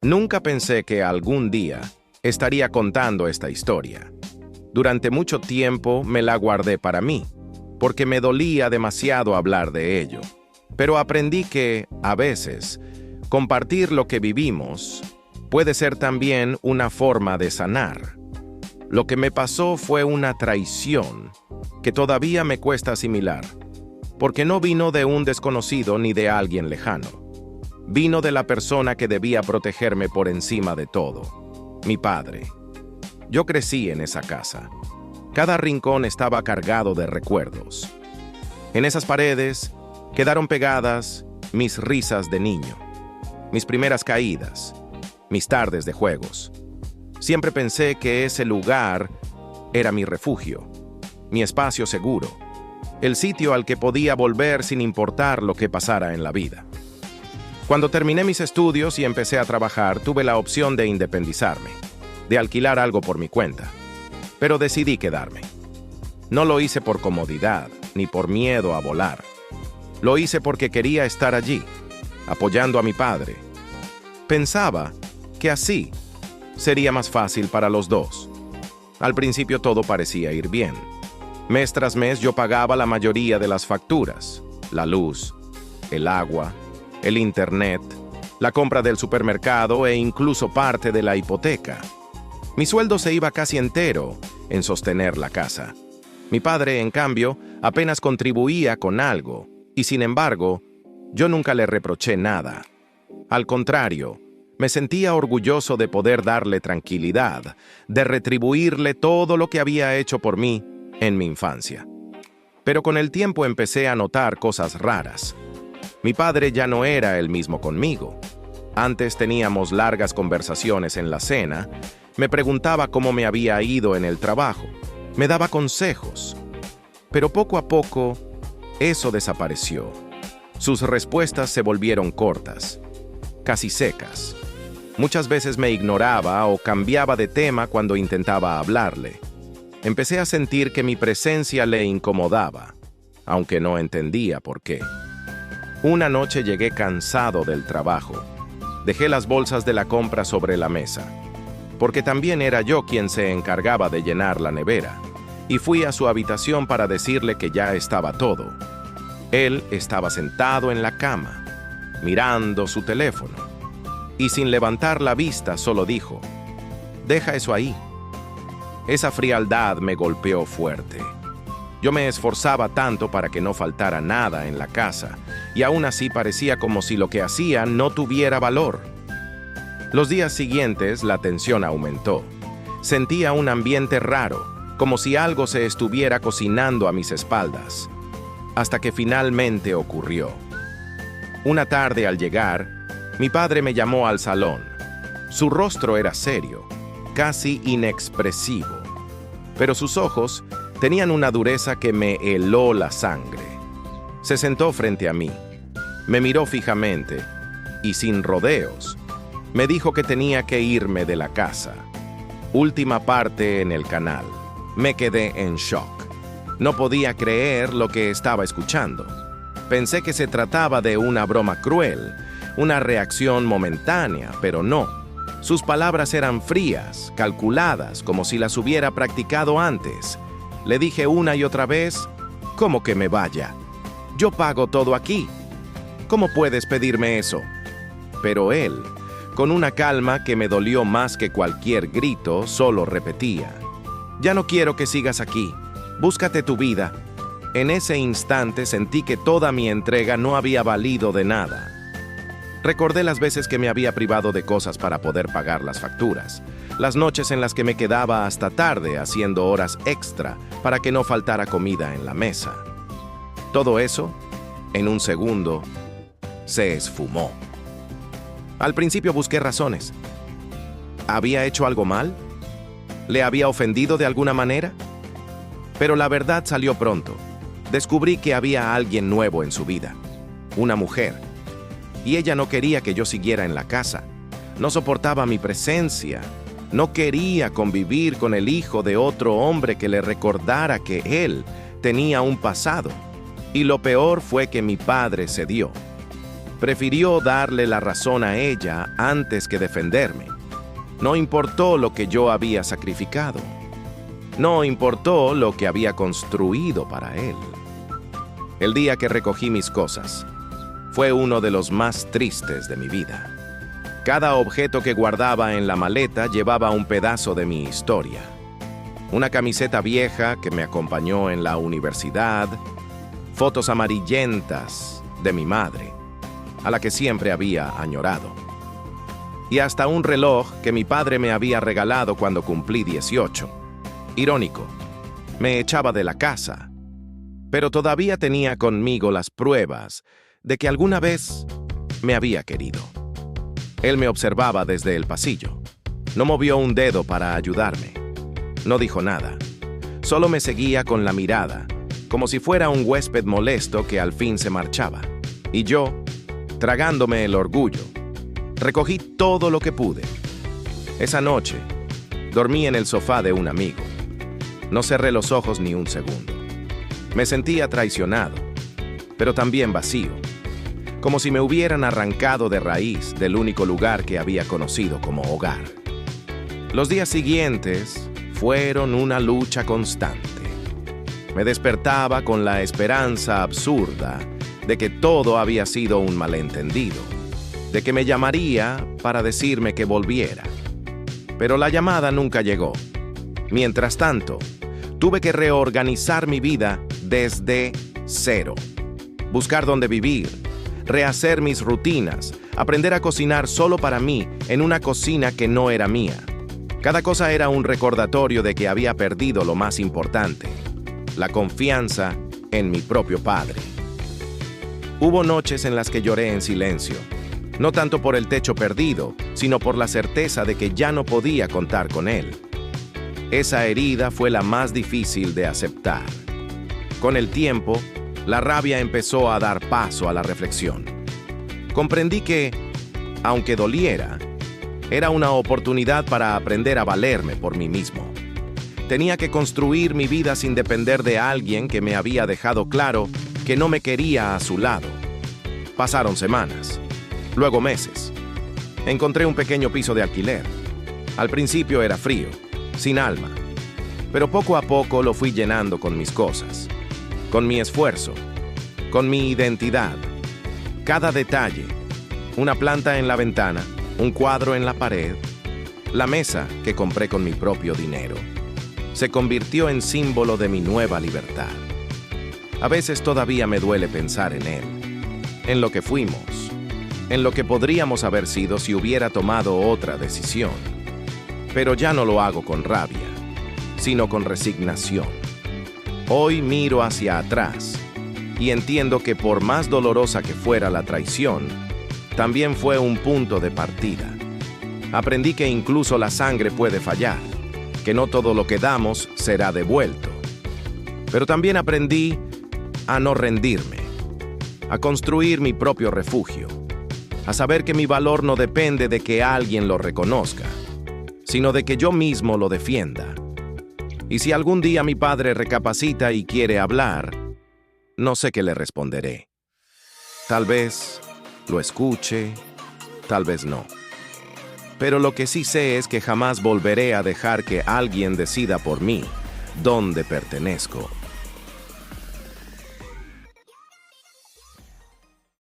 Nunca pensé que algún día estaría contando esta historia. Durante mucho tiempo me la guardé para mí, porque me dolía demasiado hablar de ello. Pero aprendí que, a veces, compartir lo que vivimos puede ser también una forma de sanar. Lo que me pasó fue una traición que todavía me cuesta asimilar, porque no vino de un desconocido ni de alguien lejano. Vino de la persona que debía protegerme por encima de todo, mi padre. Yo crecí en esa casa. Cada rincón estaba cargado de recuerdos. En esas paredes quedaron pegadas mis risas de niño, mis primeras caídas, mis tardes de juegos. Siempre pensé que ese lugar era mi refugio, mi espacio seguro, el sitio al que podía volver sin importar lo que pasara en la vida. Cuando terminé mis estudios y empecé a trabajar, tuve la opción de independizarme, de alquilar algo por mi cuenta, pero decidí quedarme. No lo hice por comodidad, ni por miedo a volar. Lo hice porque quería estar allí, apoyando a mi padre. Pensaba que así sería más fácil para los dos. Al principio todo parecía ir bien. Mes tras mes yo pagaba la mayoría de las facturas, la luz, el agua, el internet, la compra del supermercado e incluso parte de la hipoteca. Mi sueldo se iba casi entero en sostener la casa. Mi padre, en cambio, apenas contribuía con algo, y sin embargo, yo nunca le reproché nada. Al contrario, me sentía orgulloso de poder darle tranquilidad, de retribuirle todo lo que había hecho por mí en mi infancia. Pero con el tiempo empecé a notar cosas raras. Mi padre ya no era el mismo conmigo. Antes teníamos largas conversaciones en la cena, me preguntaba cómo me había ido en el trabajo, me daba consejos. Pero poco a poco, eso desapareció. Sus respuestas se volvieron cortas, casi secas. Muchas veces me ignoraba o cambiaba de tema cuando intentaba hablarle. Empecé a sentir que mi presencia le incomodaba, aunque no entendía por qué. Una noche llegué cansado del trabajo. Dejé las bolsas de la compra sobre la mesa, porque también era yo quien se encargaba de llenar la nevera, y fui a su habitación para decirle que ya estaba todo. Él estaba sentado en la cama, mirando su teléfono, y sin levantar la vista solo dijo: «Deja eso ahí». Esa frialdad me golpeó fuerte. Yo me esforzaba tanto para que no faltara nada en la casa, y aún así parecía como si lo que hacía no tuviera valor. Los días siguientes la tensión aumentó. Sentía un ambiente raro, como si algo se estuviera cocinando a mis espaldas. Hasta que finalmente ocurrió. Una tarde al llegar, mi padre me llamó al salón. Su rostro era serio, casi inexpresivo, pero sus ojos tenían una dureza que me heló la sangre. Se sentó frente a mí, me miró fijamente y sin rodeos, me dijo que tenía que irme de la casa. Última parte en el canal. Me quedé en shock. No podía creer lo que estaba escuchando. Pensé que se trataba de una broma cruel, una reacción momentánea, pero no. Sus palabras eran frías, calculadas, como si las hubiera practicado antes. Le dije una y otra vez: «¿Cómo que me vaya? Yo pago todo aquí. ¿Cómo puedes pedirme eso?». Pero él, con una calma que me dolió más que cualquier grito, solo repetía: «Ya no quiero que sigas aquí. Búscate tu vida». En ese instante sentí que toda mi entrega no había valido de nada. Recordé las veces que me había privado de cosas para poder pagar las facturas, las noches en las que me quedaba hasta tarde haciendo horas extra para que no faltara comida en la mesa. Todo eso, en un segundo, se esfumó. Al principio busqué razones. ¿Había hecho algo mal? ¿Le había ofendido de alguna manera? Pero la verdad salió pronto. Descubrí que había alguien nuevo en su vida, una mujer. Y ella no quería que yo siguiera en la casa. No soportaba mi presencia. No quería convivir con el hijo de otro hombre que le recordara que él tenía un pasado. Y lo peor fue que mi padre cedió. Prefirió darle la razón a ella antes que defenderme. No importó lo que yo había sacrificado. No importó lo que había construido para él. El día que recogí mis cosas fue uno de los más tristes de mi vida. Cada objeto que guardaba en la maleta llevaba un pedazo de mi historia. Una camiseta vieja que me acompañó en la universidad, fotos amarillentas de mi madre, a la que siempre había añorado, y hasta un reloj que mi padre me había regalado cuando cumplí 18. Irónico, me echaba de la casa, pero todavía tenía conmigo las pruebas de que alguna vez me había querido. Él me observaba desde el pasillo. No movió un dedo para ayudarme. No dijo nada. Solo me seguía con la mirada, como si fuera un huésped molesto que al fin se marchaba. Y yo, tragándome el orgullo, recogí todo lo que pude. Esa noche, dormí en el sofá de un amigo. No cerré los ojos ni un segundo. Me sentía traicionado, pero también vacío, como si me hubieran arrancado de raíz del único lugar que había conocido como hogar. Los días siguientes fueron una lucha constante. Me despertaba con la esperanza absurda de que todo había sido un malentendido, de que me llamaría para decirme que volviera. Pero la llamada nunca llegó. Mientras tanto, tuve que reorganizar mi vida desde cero. Buscar dónde vivir, rehacer mis rutinas, aprender a cocinar solo para mí en una cocina que no era mía. Cada cosa era un recordatorio de que había perdido lo más importante, la confianza en mi propio padre. Hubo noches en las que lloré en silencio, no tanto por el techo perdido, sino por la certeza de que ya no podía contar con él. Esa herida fue la más difícil de aceptar. Con el tiempo, la rabia empezó a dar paso a la reflexión. Comprendí que, aunque doliera, era una oportunidad para aprender a valerme por mí mismo. Tenía que construir mi vida sin depender de alguien que me había dejado claro que no me quería a su lado. Pasaron semanas, luego meses. Encontré un pequeño piso de alquiler. Al principio era frío, sin alma, pero poco a poco lo fui llenando con mis cosas, con mi esfuerzo, con mi identidad. Cada detalle, una planta en la ventana, un cuadro en la pared, la mesa que compré con mi propio dinero, se convirtió en símbolo de mi nueva libertad. A veces todavía me duele pensar en él, en lo que fuimos, en lo que podríamos haber sido si hubiera tomado otra decisión. Pero ya no lo hago con rabia, sino con resignación. Hoy miro hacia atrás y entiendo que por más dolorosa que fuera la traición, también fue un punto de partida. Aprendí que incluso la sangre puede fallar, que no todo lo que damos será devuelto. Pero también aprendí a no rendirme, a construir mi propio refugio, a saber que mi valor no depende de que alguien lo reconozca, sino de que yo mismo lo defienda. Y si algún día mi padre recapacita y quiere hablar, no sé qué le responderé. Tal vez lo escuche, tal vez no. Pero lo que sí sé es que jamás volveré a dejar que alguien decida por mí dónde pertenezco.